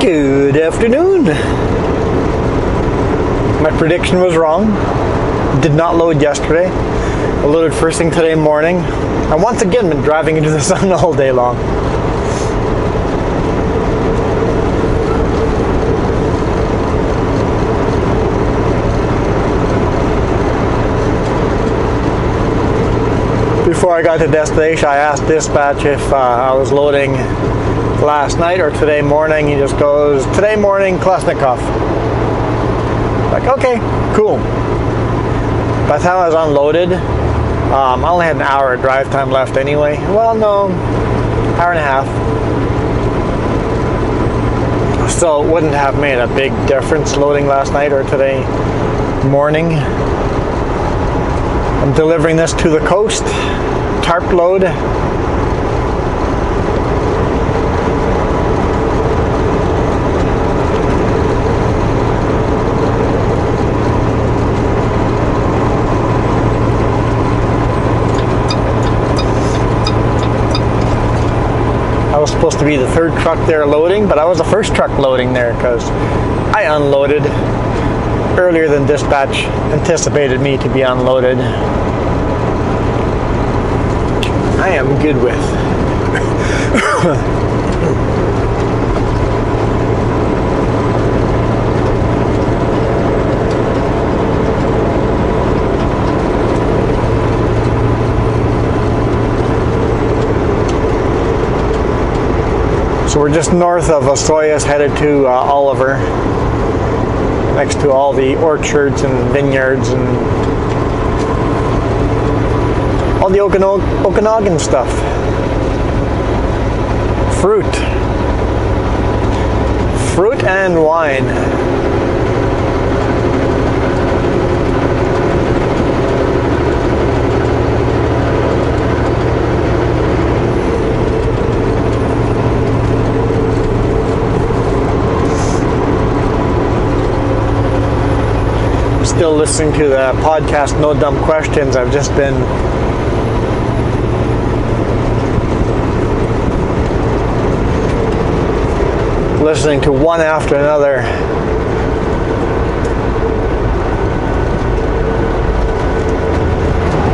Good afternoon. My prediction was wrong. Did not load yesterday. I loaded first thing today morning. I once again been driving into the sun all day long. Before I got to destination, I asked dispatch if I was loading last night or today morning. He just goes, today morning, Klasnikov. Like, okay, cool. By the time I was unloaded, I only had an hour of drive time left anyway. Well, no, hour and a half. So it wouldn't have made a big difference loading last night or today morning. I'm delivering this to the coast, tarp load. I was supposed to be the third truck there loading, but I was the first truck loading there because I unloaded earlier than dispatch anticipated me to be unloaded. I am good with. So we're just north of Osoyoos, headed to Oliver, next to all the orchards and vineyards and all the Okanagan stuff. Fruit and wine. Still listening to the podcast No Dumb Questions. I've just been listening to one after another.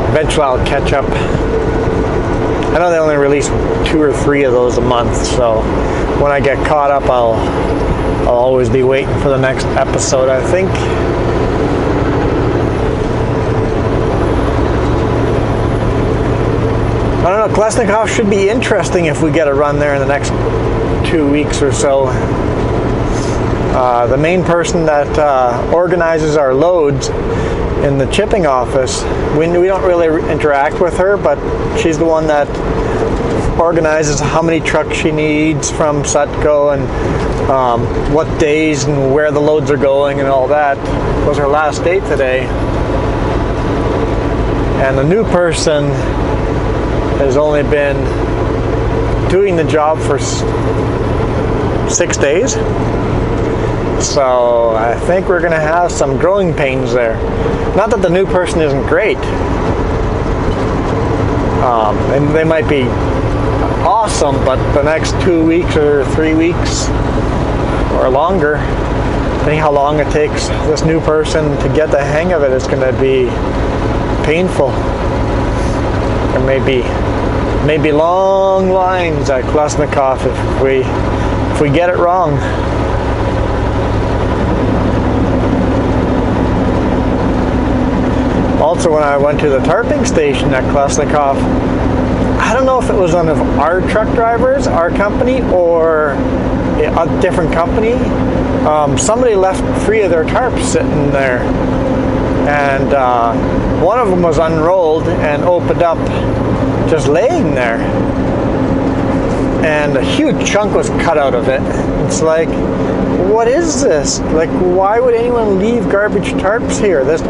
Eventually I'll catch up. I know they only release 2 or 3 of those a month, so when I get caught up I'll always be waiting for the next episode, I think. I don't know, Klasnikov should be interesting if we get a run there in the next 2 weeks or so. The main person that organizes our loads in the chipping office, we don't really interact with her, but she's the one that organizes how many trucks she needs from Sutco and what days and where the loads are going and all that. It was her last day today. And the new person has only been doing the job for 6 days. So I think we're going to have some growing pains there. Not that the new person isn't great. And they might be awesome, but the next 2 weeks or 3 weeks or longer, depending how long it takes this new person to get the hang of it, it's going to be painful. There may be long lines at Klasnikov if we get it wrong. Also, when I went to the Tarping station at Klasnikov, I don't know if it was one of our truck drivers, our company, or a different company. Somebody left 3 of their tarps sitting there, and one of them was unrolled and opened up, just laying there, and a huge chunk was cut out of it. It's like, what is this? Like, why would anyone leave garbage tarps here? This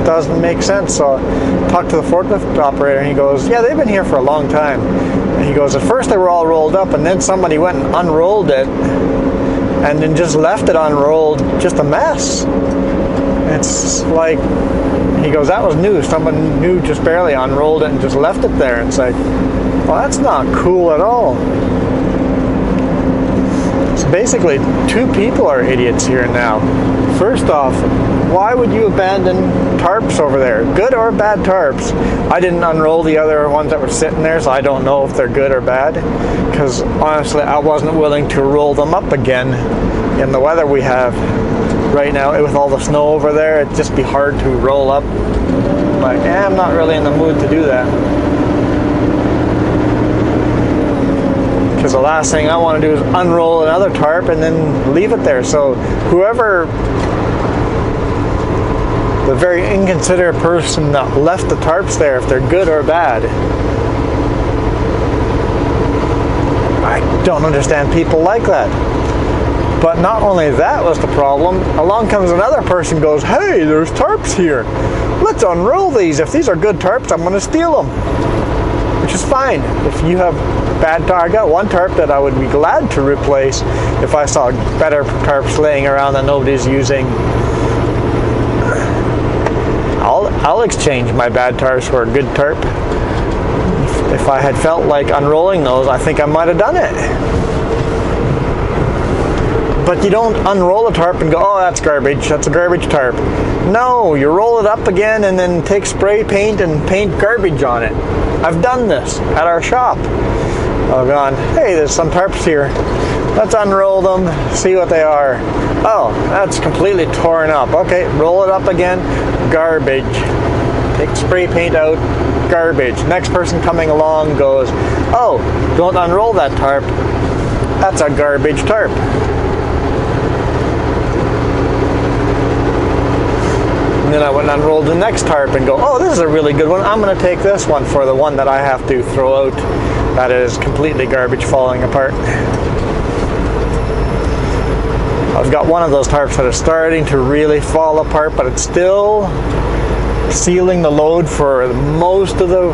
doesn't make sense. So I talked to the forklift operator, and he goes, yeah, they've been here for a long time. And he goes, at first they were all rolled up, and then somebody went and unrolled it and then just left it unrolled, just a mess. It's like, he goes, that was new. Someone new just barely unrolled it and just left it there. It's like, well, that's not cool at all. So basically two people are idiots here now. First off, why would you abandon tarps over there? Good or bad tarps? I didn't unroll the other ones that were sitting there, so I don't know if they're good or bad. Because honestly, I wasn't willing to roll them up again in the weather we have right now. With all the snow over there, it'd just be hard to roll up. But yeah, I'm not really in the mood to do that. Because the last thing I want to do is unroll another tarp and then leave it there. So whoever, the very inconsiderate person that left the tarps there, if they're good or bad, I don't understand people like that. But not only that was the problem, along comes another person, goes, hey, there's tarps here. Let's unroll these. If these are good tarps, I'm going to steal them. Which is fine. If you have bad tarp, I got one tarp that I would be glad to replace if I saw better tarps laying around that nobody's using. I'll exchange my bad tarps for a good tarp. If I had felt like unrolling those, I think I might have done it. But you don't unroll a tarp and go, oh, that's garbage, that's a garbage tarp. No, you roll it up again and then take spray paint and paint garbage on it. I've done this at our shop. I've gone, hey, there's some tarps here. Let's unroll them, see what they are. Oh, that's completely torn up. Okay, roll it up again, garbage. Take spray paint out, garbage. Next person coming along goes, oh, don't unroll that tarp. That's a garbage tarp. And then I went and unrolled the next tarp and go, oh, this is a really good one. I'm going to take this one for the one that I have to throw out that is completely garbage, falling apart. I've got one of those tarps that are starting to really fall apart, but it's still sealing the load for most of the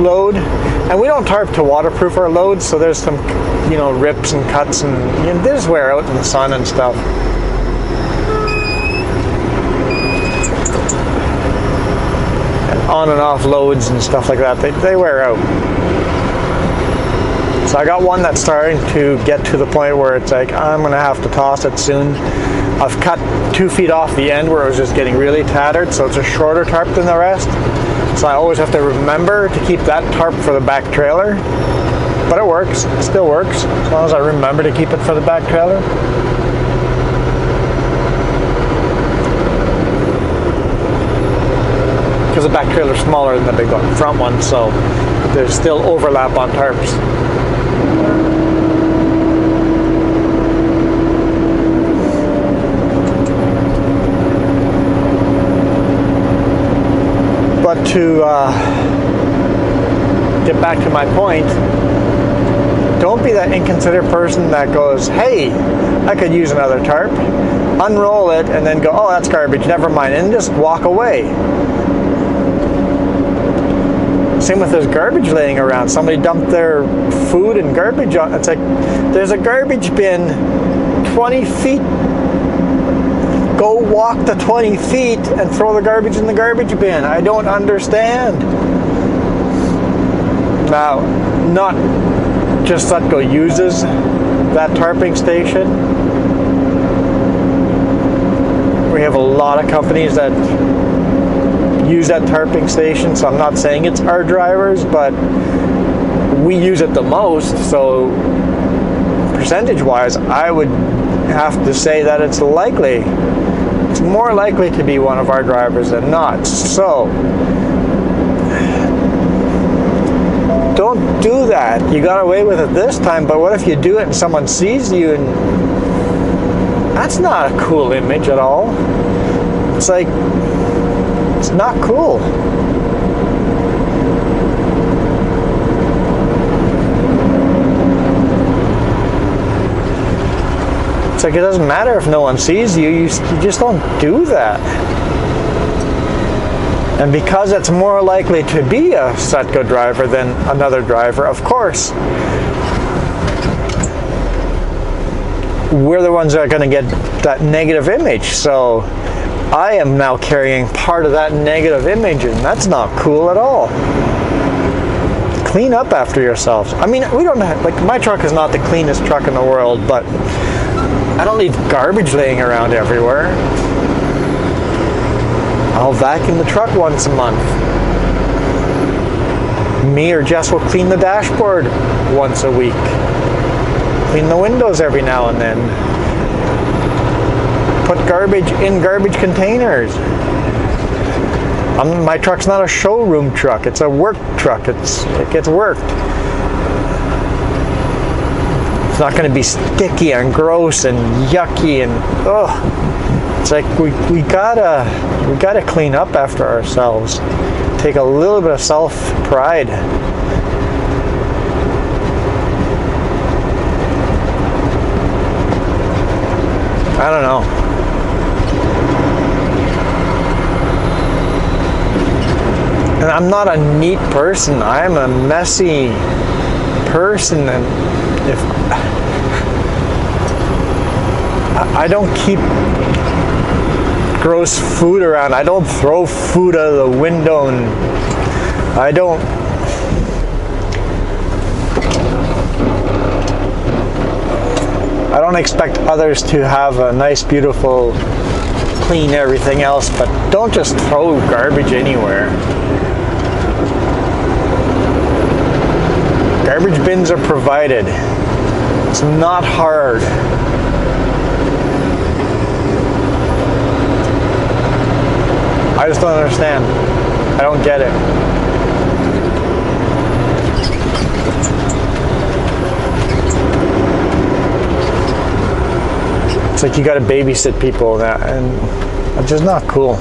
load. And we don't tarp to waterproof our loads, so there's some, rips and cuts, and they just wear out in the sun and stuff. On and off loads and stuff like that, they wear out. So I got one that's starting to get to the point where it's like, I'm going to have to toss it soon. I've cut 2 feet off the end where it was just getting really tattered, so it's a shorter tarp than the rest. So I always have to remember to keep that tarp for the back trailer. But it works, it still works, as long as I remember to keep it for the back trailer. Because the back trailer is smaller than the big one, front one, so there's still overlap on tarps. But to get back to my point, don't be that inconsiderate person that goes, hey, I could use another tarp, unroll it, and then go, oh, that's garbage, never mind, and just walk away. Same with this garbage laying around. Somebody dumped their food and garbage on. It's like, there's a garbage bin 20 feet. Go walk the 20 feet and throw the garbage in the garbage bin. I don't understand. Now, not just Sutco uses that tarping station. We have a lot of companies that use that tarping station, so I'm not saying it's our drivers, but we use it the most, so percentage wise I would have to say that it's more likely to be one of our drivers than not. So don't do that. You got away with it this time, but what if you do it and someone sees you, and that's not a cool image at all. It's like, it's not cool. It's like, it doesn't matter if no one sees you, you just don't do that. And because it's more likely to be a Sutco driver than another driver, of course, we're the ones that are going to get that negative image. So I am now carrying part of that negative image, and that's not cool at all. Clean up after yourselves. I mean, we don't have, like, my truck is not the cleanest truck in the world, but I don't leave garbage laying around everywhere. I'll vacuum the truck once a month. Me or Jess will clean the dashboard once a week. Clean the windows every now and then. Put garbage in garbage containers. My truck's not a showroom truck. It's a work truck. It gets worked. It's not going to be sticky and gross and yucky and ugh. It's like we gotta clean up after ourselves. Take a little bit of self-pride. I don't know. And I'm not a neat person. I'm a messy person, and if I don't keep gross food around, I don't throw food out of the window, and I don't expect others to have a nice, beautiful, clean everything else, but don't just throw garbage anywhere. Garbage bins are provided. It's not hard. I just don't understand. I don't get it. It's like you got to babysit people, and it's just not cool.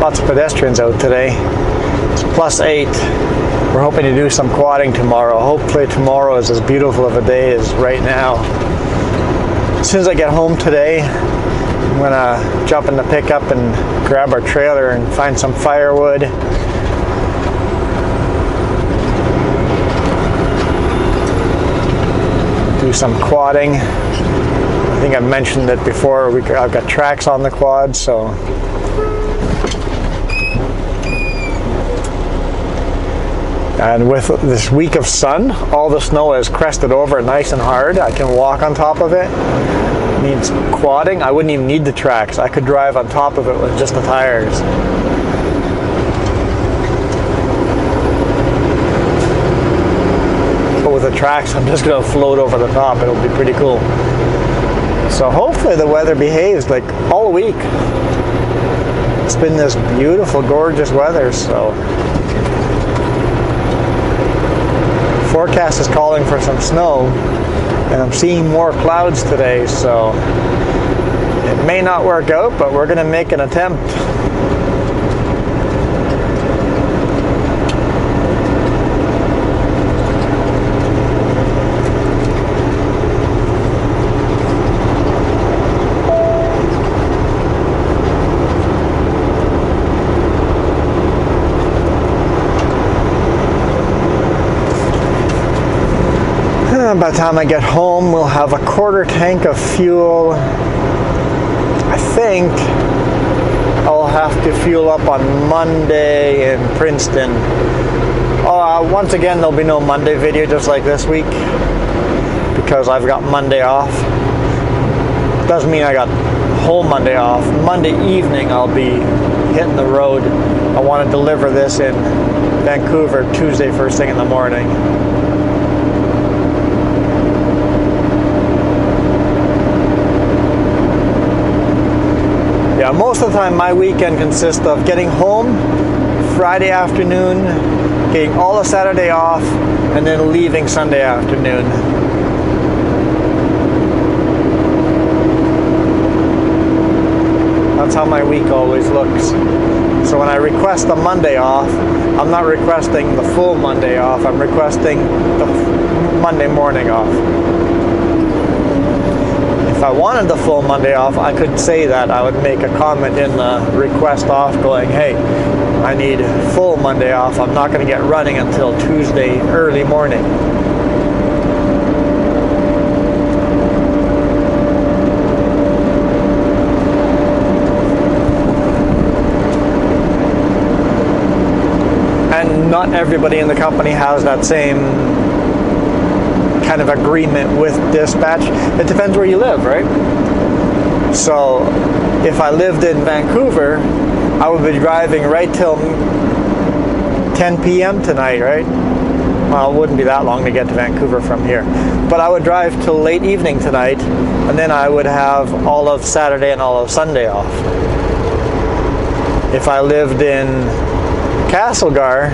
Lots of pedestrians out today. It's +8. We're hoping to do some quadding tomorrow. Hopefully tomorrow is as beautiful of a day as right now. As soon as I get home today, I'm gonna jump in the pickup and grab our trailer and find some firewood. Do some quadding. I think I've mentioned it before. I've got tracks on the quad, so and with this week of sun, all the snow is crested over nice and hard. I can walk on top of it. It means quadding. I wouldn't even need the tracks. I could drive on top of it with just the tires. But with the tracks, I'm just going to float over the top. It'll be pretty cool. So hopefully the weather behaves like all week. It's been this beautiful, gorgeous weather, so forecast is calling for some snow, and I'm seeing more clouds today, so it may not work out, but we're going to make an attempt. By the time I get home, we'll have a quarter tank of fuel. I think I'll have to fuel up on Monday in Princeton. Once again, there'll be no Monday video just like this week because I've got Monday off. Doesn't mean I got whole Monday off. Monday evening I'll be hitting the road. I want to deliver this in Vancouver Tuesday first thing in the morning. Yeah, most of the time my weekend consists of getting home Friday afternoon, getting all of Saturday off, and then leaving Sunday afternoon. That's how my week always looks. So when I request the Monday off, I'm not requesting the full Monday off, I'm requesting the Monday morning off. If I wanted the full Monday off, I could say that. I would make a comment in the request off going, hey, I need full Monday off. I'm not going to get running until Tuesday early morning. And not everybody in the company has that same kind of agreement with dispatch. It depends where you live, right? So if I lived in Vancouver, I would be driving right till 10 p.m. tonight, right? Well, it wouldn't be that long to get to Vancouver from here. But I would drive till late evening tonight, and then I would have all of Saturday and all of Sunday off. If I lived in Castlegar,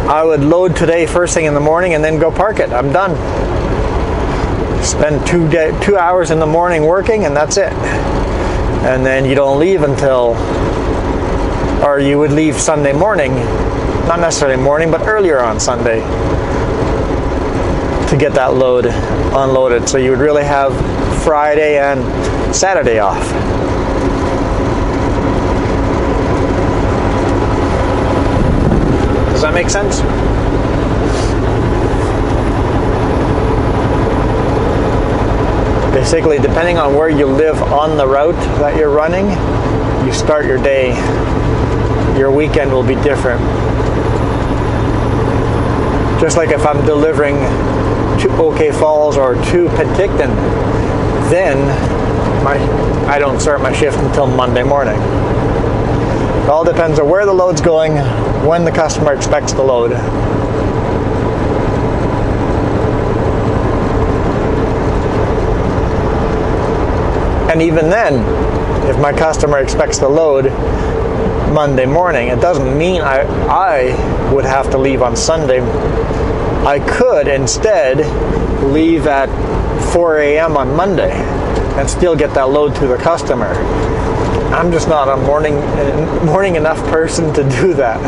I would load today first thing in the morning and then go park it. I'm done. Spend 2 hours in the morning working, and that's it. And then you don't leave until, or you would leave Sunday morning, not necessarily morning, but earlier on Sunday to get that load unloaded. So you would really have Friday and Saturday off. Does that make sense? Basically, depending on where you live on the route that you're running, you start your day. Your weekend will be different. Just like if I'm delivering to OK Falls or to Penticton, then I don't start my shift until Monday morning. It all depends on where the load's going, when the customer expects the load. And even then, if my customer expects the load Monday morning, it doesn't mean I would have to leave on Sunday. I could instead leave at 4 a.m. on Monday and still get that load to the customer. I'm just not a morning enough person to do that.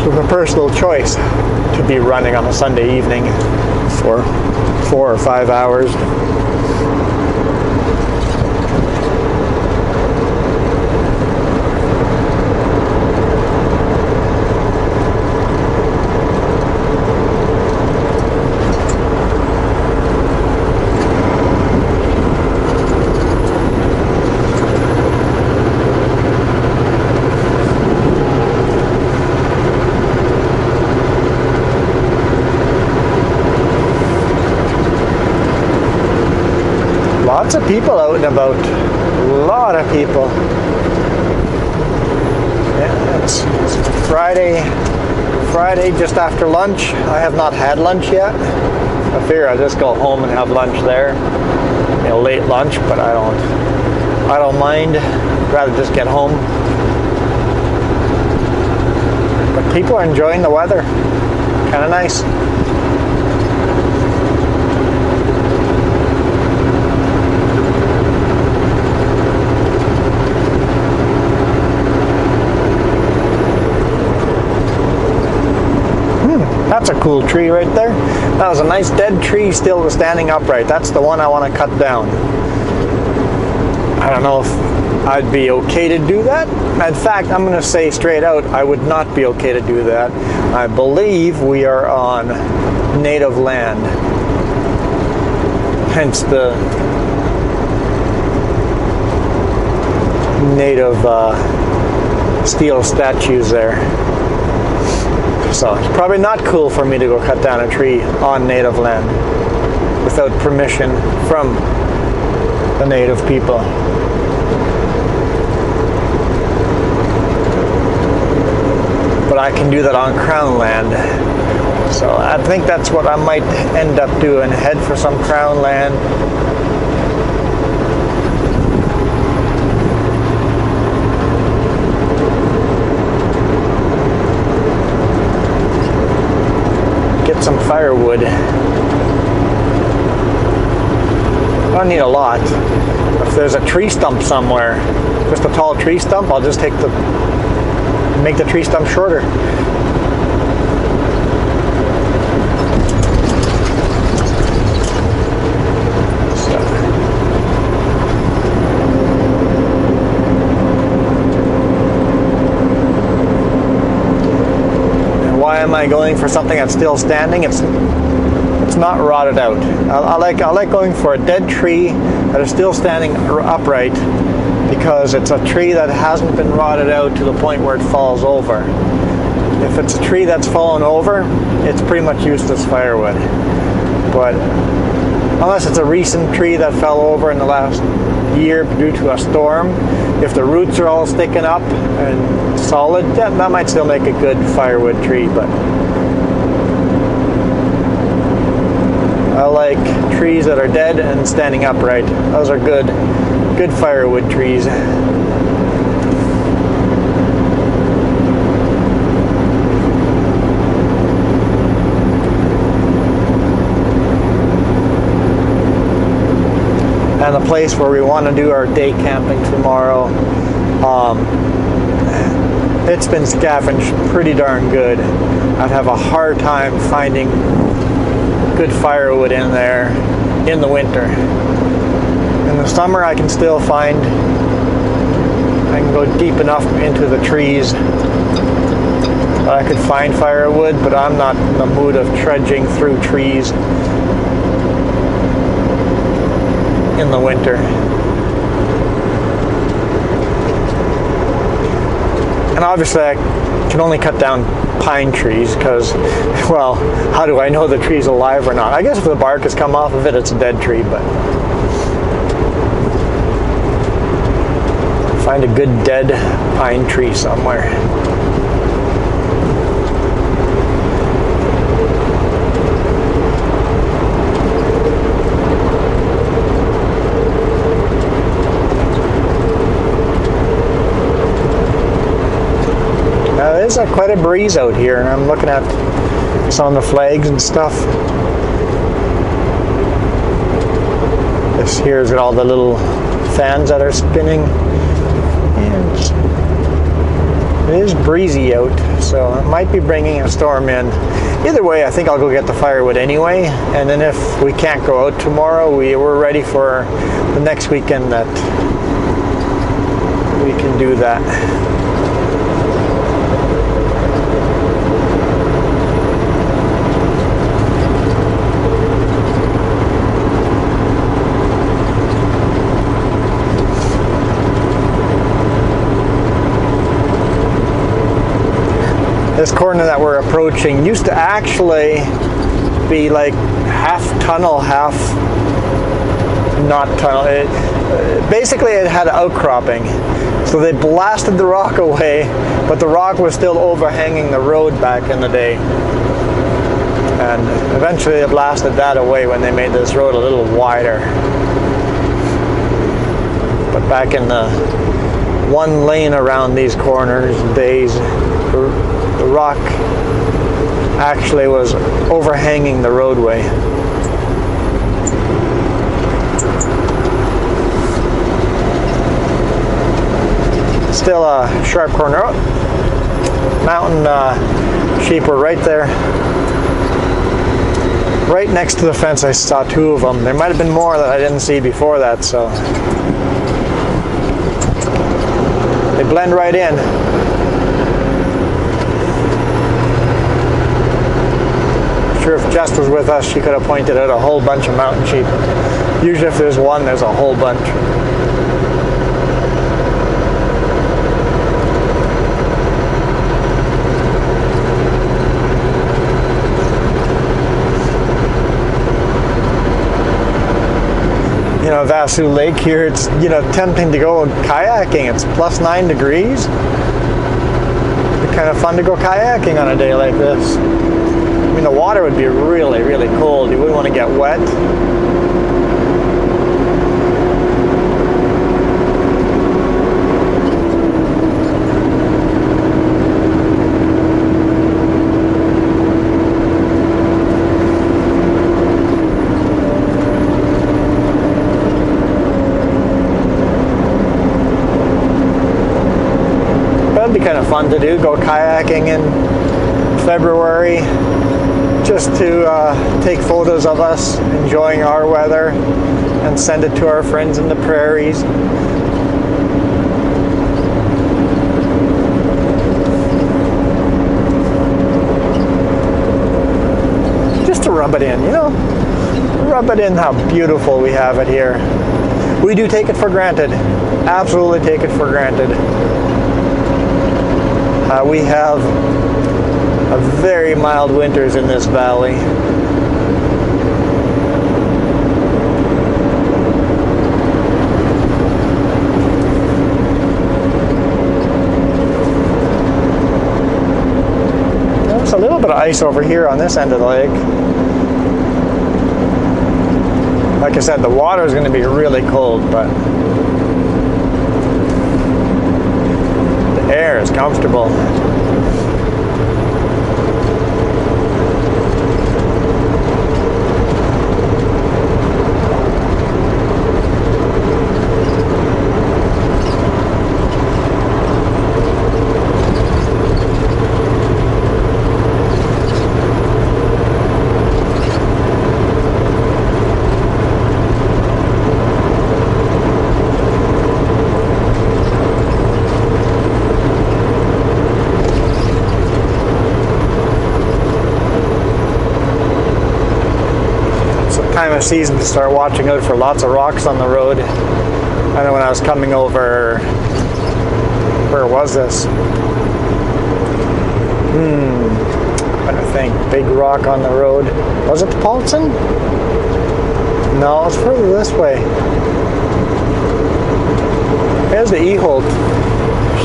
So it's a personal choice to be running on a Sunday evening for 4 or 5 hours. Lots of people out and about. A lot of people. Yeah, it's Friday just after lunch. I have not had lunch yet. I figure I'll just go home and have lunch there. You know, late lunch, but I don't mind. I'd rather just get home. But people are enjoying the weather. Kind of nice. That's a cool tree right there. That was a nice dead tree still standing upright. That's the one I want to cut down. I don't know if I'd be okay to do that. In fact, I'm going to say straight out, I would not be okay to do that. I believe we are on native land. Hence the native steel statues there. So it's probably not cool for me to go cut down a tree on native land without permission from the native people. But I can do that on crown land. So I think that's what I might end up doing, head for some crown land. Some firewood. I don't need a lot. If there's a tree stump somewhere, just a tall tree stump, I'll just make the tree stump shorter. I going for something that's still standing. It's not rotted out. I like going for a dead tree that is still standing upright, because it's a tree that hasn't been rotted out to the point where it falls over. If it's a tree that's fallen over, it's pretty much useless firewood. But unless it's a recent tree that fell over in the last year due to a storm, if the roots are all sticking up and solid, that might still make a good firewood tree. But I like trees that are dead and standing upright. Those are good firewood trees. And the place where we want to do our day camping tomorrow, it's been scavenged pretty darn good. I'd have a hard time finding good firewood in there in the winter. In the summer I can still find, I can go deep enough into the trees that I could find firewood, but I'm not in the mood of trudging through trees in the winter. And obviously I can only cut down pine trees because, well, how do I know the tree's alive or not? I guess if the bark has come off of it, it's a dead tree, but find a good dead pine tree somewhere. There's quite a breeze out here, and I'm looking at some of the flags and stuff. This here's got all the little fans that are spinning, and it is breezy out, so it might be bringing a storm in. Either way, I think I'll go get the firewood anyway, and then if we can't go out tomorrow, we're ready for the next weekend that we can do that. This corner that we're approaching used to actually be like half tunnel, half not tunnel. Basically it had outcropping. So they blasted the rock away, but the rock was still overhanging the road back in the day. And eventually they blasted that away when they made this road a little wider. But back in the one lane around these corners days, the rock actually was overhanging the roadway. Still a sharp corner. Oh, mountain sheep were right there. Right next to the fence I saw two of them. There might have been more that I didn't see before that, so they blend right in. Sure, if Jess was with us, she could have pointed out a whole bunch of mountain sheep. Usually if there's one, there's a whole bunch. You know, Vasu Lake here, it's, you know, tempting to go kayaking. It's plus 9 degrees. It'd be kind of fun to go kayaking on a day like this. I mean, the water would be really, really cold. You wouldn't want to get wet. That'd be kind of fun to do, go kayaking in February. Just to take photos of us enjoying our weather and send it to our friends in the prairies. rub it in, you know? Rub it in how beautiful we have it here. We do take it for granted. Absolutely take it for granted. We have a very mild winters in this valley. There's a little bit of ice over here on this end of the lake. Like I said, the water is going to be really cold, but the air is comfortable. Time of season to start watching out for lots of rocks on the road. I know when I was coming over, where was this? I'm trying to think. Big rock on the road. Was it the Paulson? No, it's further this way. There's the E-Holt.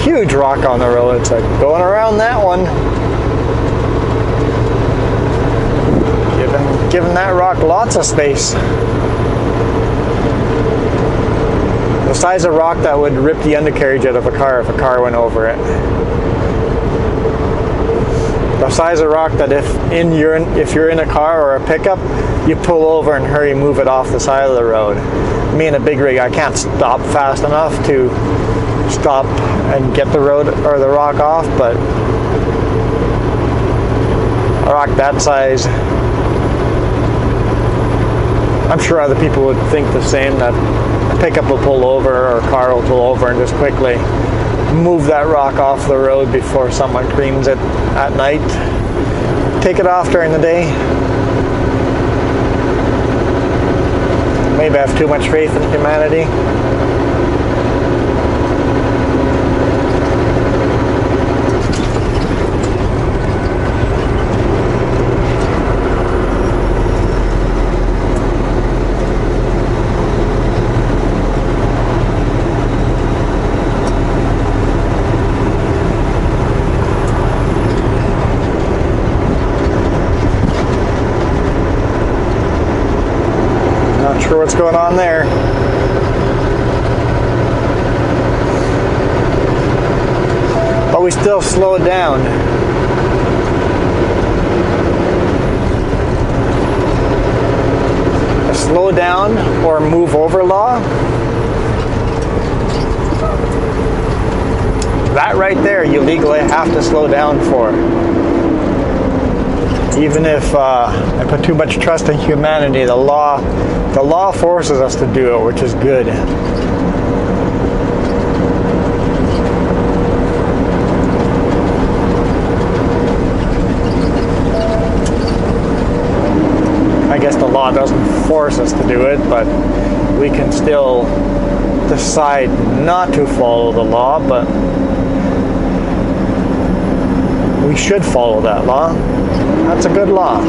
Huge rock on the road. It's like going around that one. Giving that rock lots of space. The size of rock that would rip the undercarriage out of a car if a car went over it. The size of rock that if you're in a car or a pickup, you pull over and hurry move it off the side of the road. Me in a big rig, I can't stop fast enough to stop and get the road or the rock off, but a rock that size, I'm sure other people would think the same, that a pickup will pull over or a car will pull over and just quickly move that rock off the road before someone creams it at night. Take it off during the day. Maybe I have too much faith in humanity. Sure what's going on there. But we still slow it down. A slow down or move over law. That right there you legally have to slow down for. Even if I put too much trust in humanity, the law forces us to do it, which is good. I guess the law doesn't force us to do it, but we can still decide not to follow the law, but we should follow that law. That's a good law.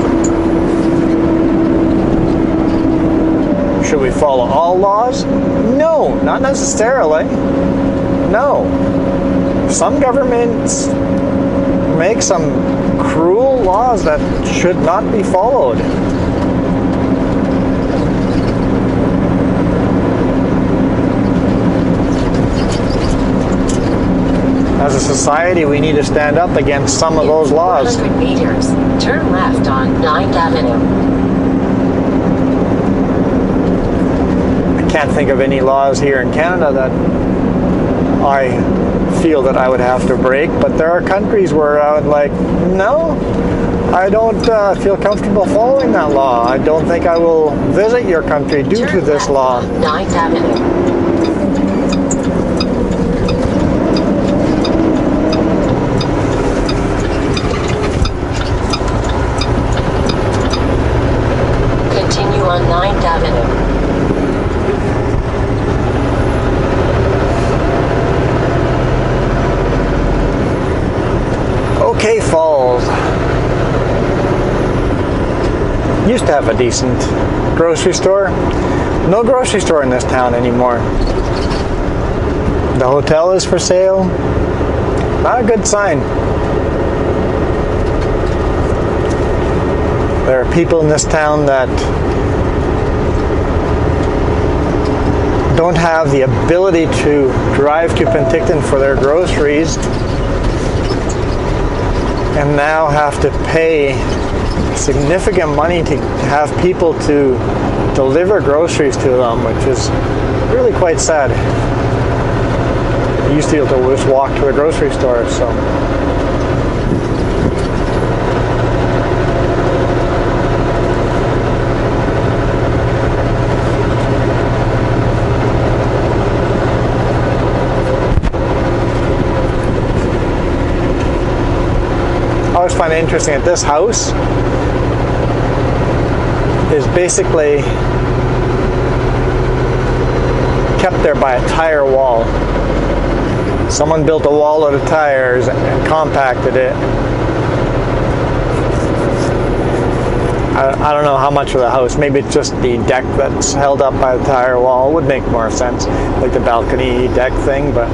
Should we follow all laws? No, not necessarily. No. Some governments make some cruel laws that should not be followed. As a society, we need to stand up against some of those laws. 400 meters, turn left on 9th Avenue. I can't think of any laws here in Canada that I feel that I would have to break, but there are countries where I would like, no, I don't feel comfortable following that law. I don't think I will visit your country due to this law. 9th Avenue. used to have a decent grocery store. No grocery store in this town anymore. The hotel is for sale. Not a good sign. There are people in this town that don't have the ability to drive to Penticton for their groceries and now have to pay significant money to have people to deliver groceries to them, which is really quite sad. You used to be able to just walk to a grocery store, so. I always find it interesting that this house is basically kept there by a tire wall. Someone built a wall out of tires and compacted it. I don't know how much of the house, maybe it's just the deck that's held up by the tire wall. It would make more sense, like the balcony deck thing, but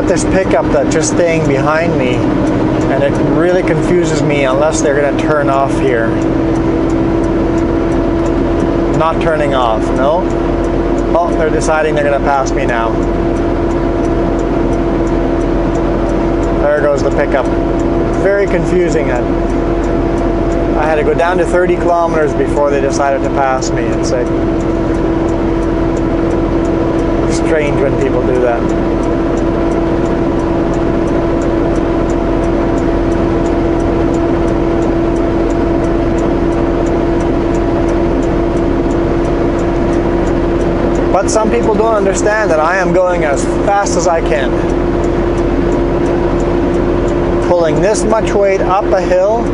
this pickup that's just staying behind me, and it really confuses me unless they're going to turn off here. Not turning off, no. Oh, they're deciding they're going to pass me now. There goes the pickup. Very confusing. I had to go down to 30 kilometers before they decided to pass me. It's like strange when people do that. But some people don't understand that I am going as fast as I can. Pulling this much weight up a hill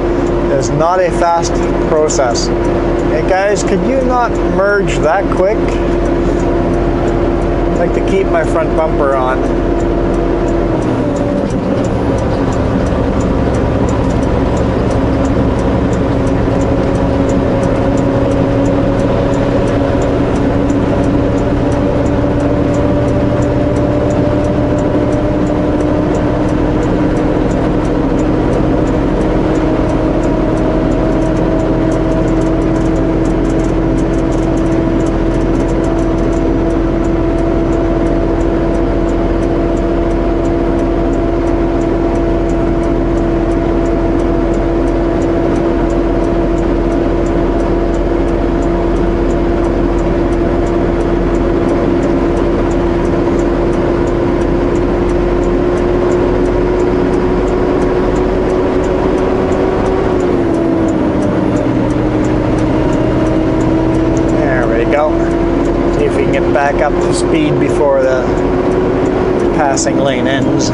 is not a fast process. Hey guys, could you not merge that quick? I'd like to keep my front bumper on. Back up to speed before the passing lane ends.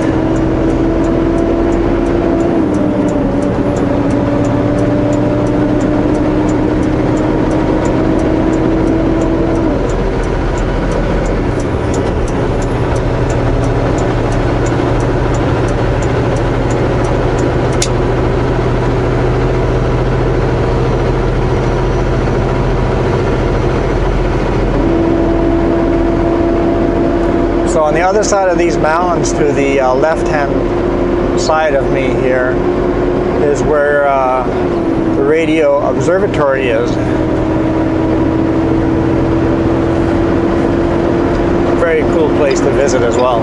So on the other side of these mountains, to the left-hand side of me here, is where the radio observatory is. Very cool place to visit as well.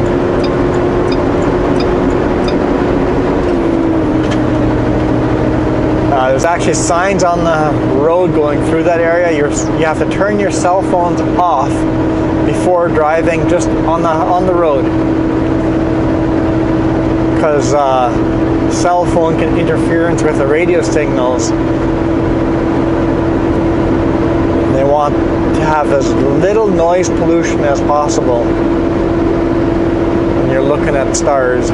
There's actually signs on the road going through that area. You have to turn your cell phones off before driving just on the road, because cell phone can interference with the radio signals. They want to have as little noise pollution as possible when you're looking at stars.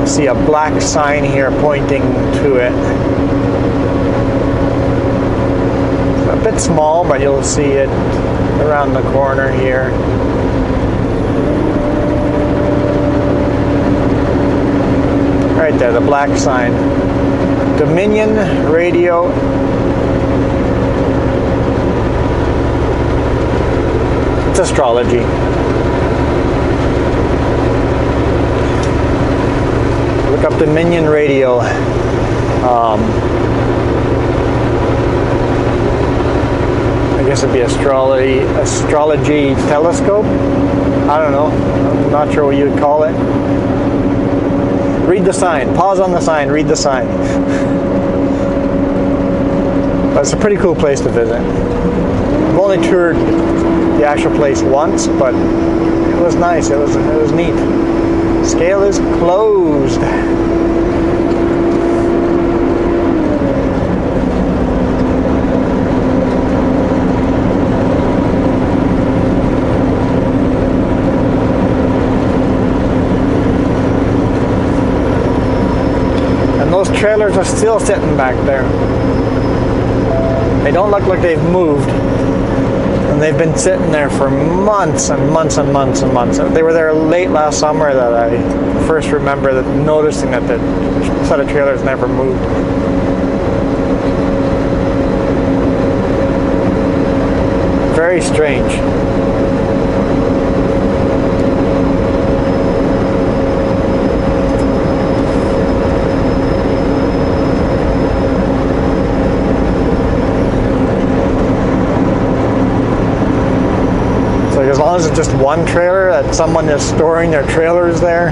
See a black sign here pointing to it. It's a bit small, but you'll see it around the corner here. Right there, the black sign. Dominion Radio. It's astrology. Look up Dominion Radio. I guess it'd be astrology telescope. I don't know. I'm not sure what you would call it. Read the sign. Pause on the sign. Read the sign. But it's a pretty cool place to visit. I've only toured the actual place once, but it was nice. It was neat. Scale is closed. And those trailers are still sitting back there. They don't look like they've moved. And they've been sitting there for months and months and months and months. They were there late last summer that I first remember noticing that the set of trailers never moved. Very strange. As long as it's just one trailer, that someone is storing their trailers there.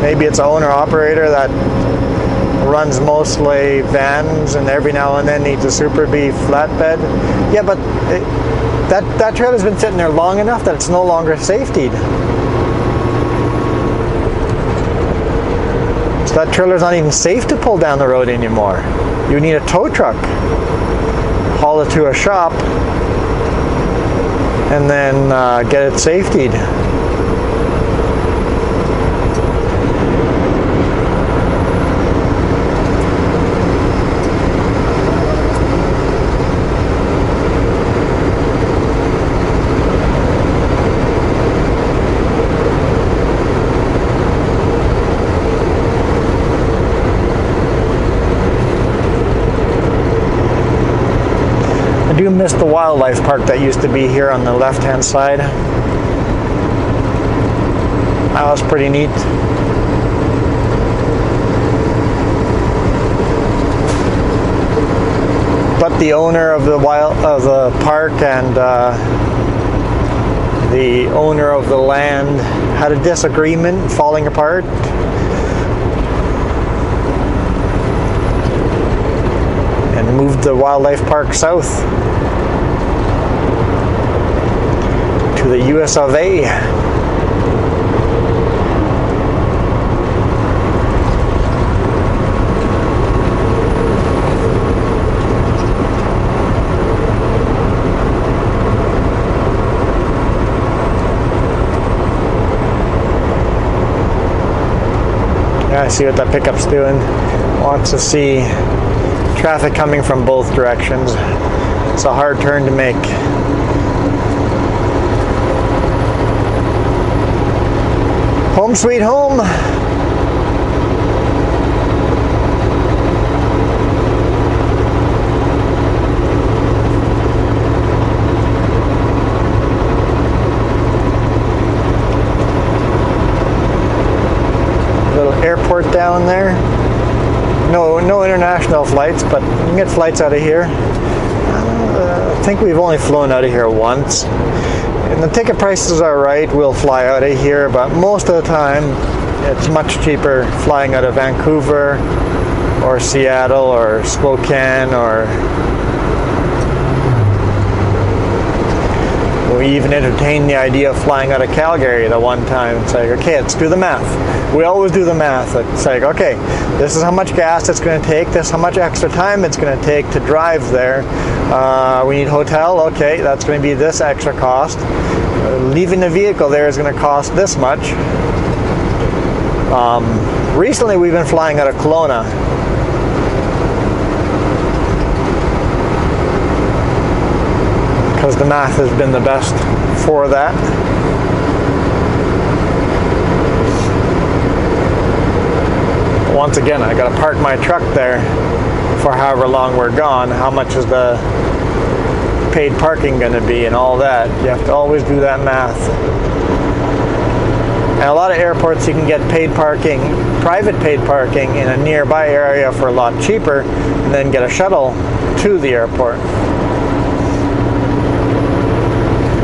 Maybe it's an owner-operator that runs mostly vans and every now and then needs a Super B flatbed. Yeah, but that trailer's been sitting there long enough that it's no longer safetied. So that trailer's not even safe to pull down the road anymore. You need a tow truck. Haul it to a shop and then get it safetied. I do miss the wildlife park that used to be here on the left-hand side. That was pretty neat. But the owner of the park and the owner of the land had a disagreement, falling apart. And moved the wildlife park south to the US of A. Yeah, I see what that pickup's doing. Wants to see traffic coming from both directions. It's a hard turn to make. Home sweet home. Little airport down there. No international flights, but you can get flights out of here. I think we've only flown out of here once. And the ticket prices are right, we'll fly out of here, but most of the time it's much cheaper flying out of Vancouver or Seattle or Spokane or We even entertained the idea of flying out of Calgary the one time. It's like, okay, let's do the math. We always do the math. It's like, okay, this is how much gas it's going to take, this is how much extra time it's going to take to drive there. We need hotel, okay, that's going to be this extra cost. Leaving the vehicle there is going to cost this much. Recently we've been flying out of Kelowna. Because the math has been the best for that. Once again, I got to park my truck there for however long we're gone. How much is the paid parking going to be and all that? You have to always do that math. And a lot of airports you can get paid parking, private paid parking in a nearby area for a lot cheaper, and then get a shuttle to the airport.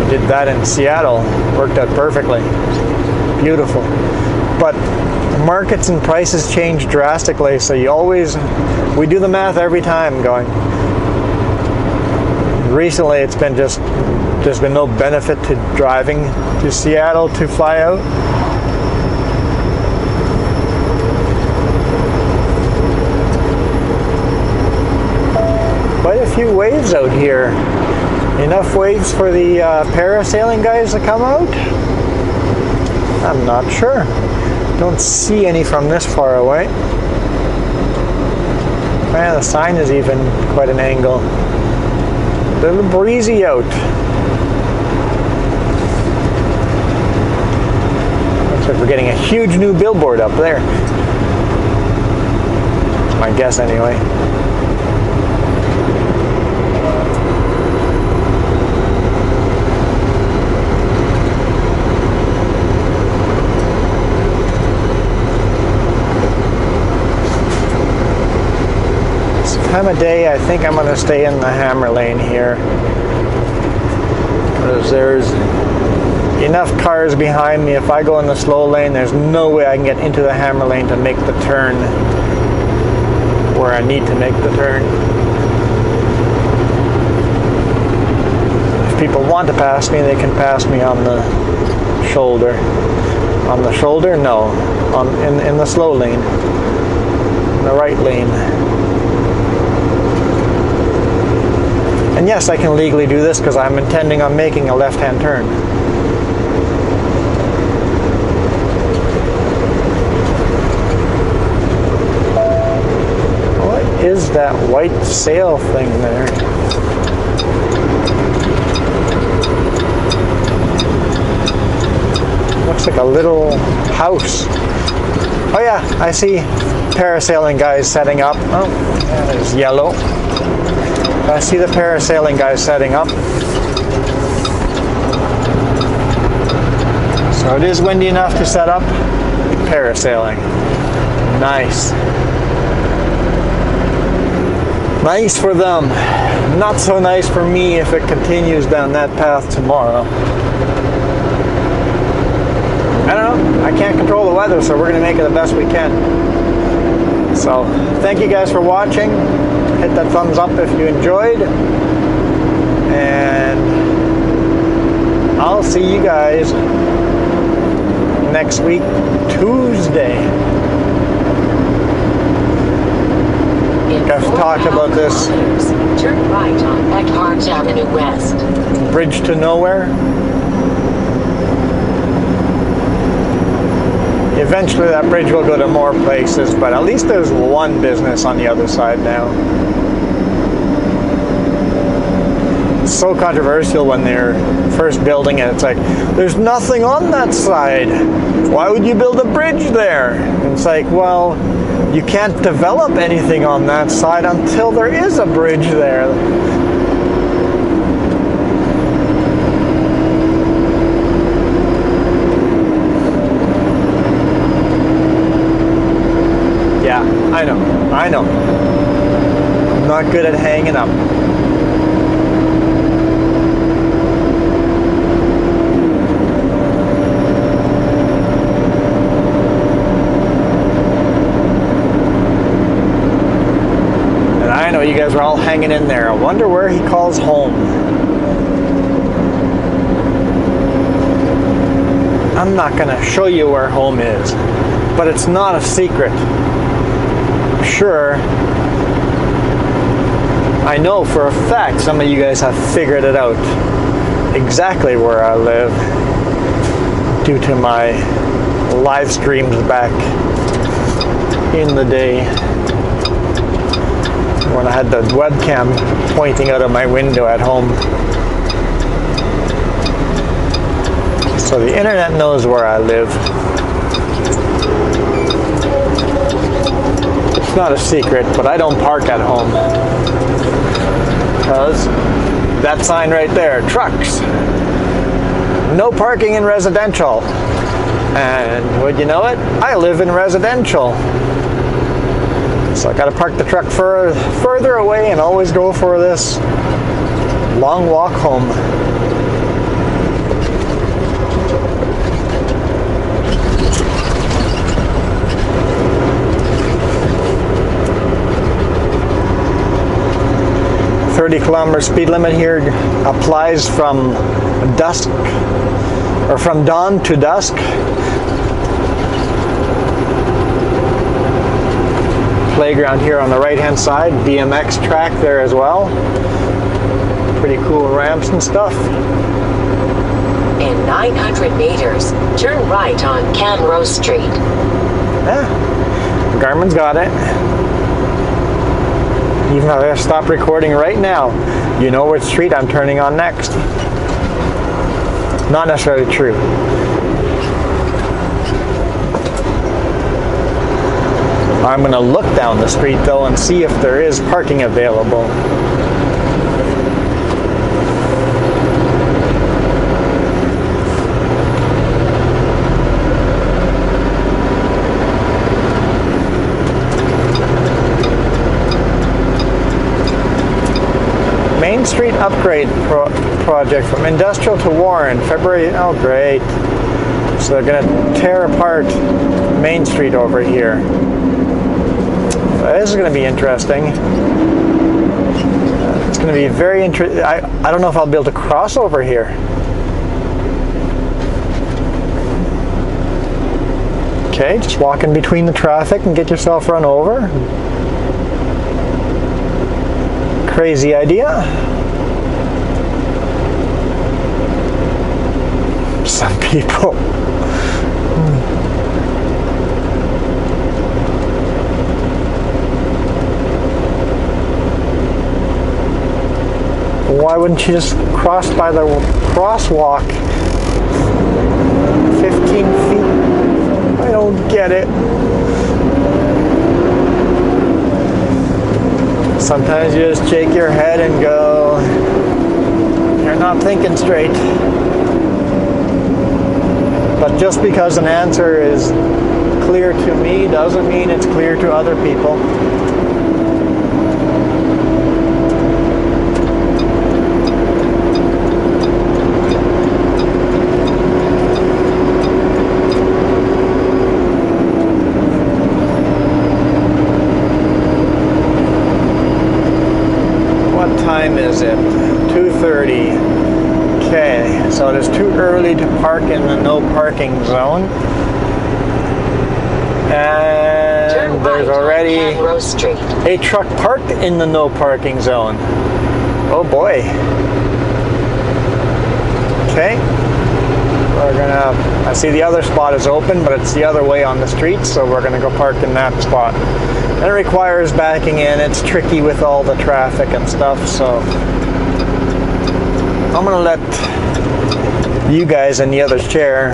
Did that in Seattle, worked out perfectly, beautiful. But markets and prices change drastically, so we do the math every time going. Recently it's been there's been no benefit to driving to Seattle to fly out. Quite a few waves out here. Enough waves for the parasailing guys to come out? I'm not sure. Don't see any from this far away. Man, the sign is even quite an angle. A little breezy out. Looks like we're getting a huge new billboard up there. That's my guess anyway. Time of day, I think I'm going to stay in the hammer lane here, because there's enough cars behind me. If I go in the slow lane, there's no way I can get into the hammer lane to make the turn where I need to make the turn. If people want to pass me, they can pass me on the shoulder. On the shoulder? No. In the slow lane. The right lane. And yes, I can legally do this because I'm intending on making a left-hand turn. What is that white sail thing there? Looks like a little house. Oh yeah, I see parasailing guys setting up. Oh, there's yellow. I see the parasailing guys setting up. So it is windy enough to set up parasailing. Nice. Nice for them. Not so nice for me if it continues down that path tomorrow. I don't know. I can't control the weather, so we're going to make it the best we can. So, thank you guys for watching. Hit that thumbs up if you enjoyed. And I'll see you guys next week, Tuesday. I've talked about this. Turn right on Eckhart Avenue West. Bridge to nowhere. Eventually that bridge will go to more places, but at least there's one business on the other side now. It's so controversial when they're first building it. It's like, there's nothing on that side. Why would you build a bridge there? And it's like, well, you can't develop anything on that side until there is a bridge there. Yeah, I know. I'm not good at hanging up. And I know you guys are all hanging in there. I wonder where he calls home. I'm not going to show you where home is, but it's not a secret. Sure, I know for a fact some of you guys have figured it out exactly where I live due to my live streams back in the day when I had the webcam pointing out of my window at home. So the internet knows where I live. It's not a secret, but I don't park at home. Because that sign right there, trucks. No parking in residential. And would you know it? I live in residential. So I gotta park the truck further away and always go for this long walk home. .30-kilometer speed limit here applies from dusk, or from dawn to dusk. Playground here on the right hand side, BMX track there as well. Pretty cool ramps and stuff. In 900 meters, turn right on Canrose Street. Yeah, Garmin's got it. Even if I stop recording right now, you know which street I'm turning on next. Not necessarily true. I'm going to look down the street though and see if there is parking available. Main Street upgrade project from Industrial to Warren, February. Oh, great. So they're going to tear apart Main Street over here. This is going to be interesting. It's going to be very interesting. I don't know if I'll be able to cross over here. Okay, just walk in between the traffic and get yourself run over. Crazy idea. Some people. Why wouldn't you just cross by the crosswalk? 15 feet. I don't get it. Sometimes you just shake your head and go, you're not thinking straight. But just because an answer is clear to me doesn't mean it's clear to other people. Is it 2:30? Okay, so it is too early to park in the no parking zone, and there's already a truck parked in the no parking zone. Oh boy. Okay, we're gonna, I see the other spot is open, but it's the other way on the street, so we're gonna go park in that spot. And it requires backing in. It's tricky with all the traffic and stuff, so I'm gonna let you guys in the other chair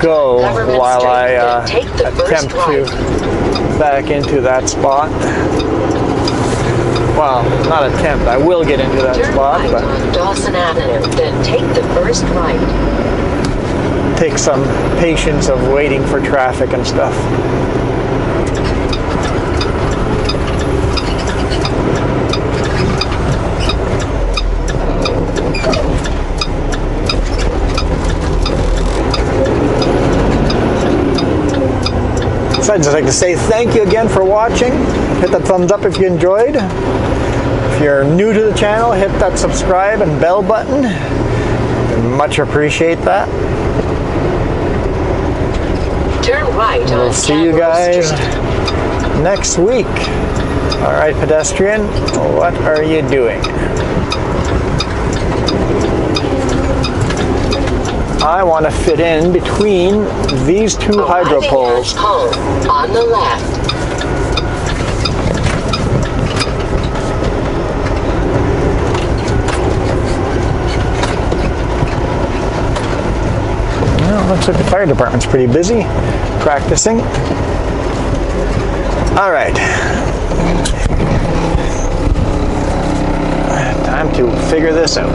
go while I attempt to back into that spot. Well, not attempt, I will get into that spot, but on Dawson Avenue, then take the first right. Take some patience of waiting for traffic and stuff. So I'd just like to say thank you again for watching. Hit that thumbs up if you enjoyed. If you're new to the channel, hit that subscribe and bell button. I much appreciate that. Turn right on We'll see you Firewood guys Street. next week. All right, pedestrian, what are you doing? I want to fit in between these two hydro Arriving poles. at home on the left. Well, looks like the fire department's pretty busy practicing. All right. Time to figure this out.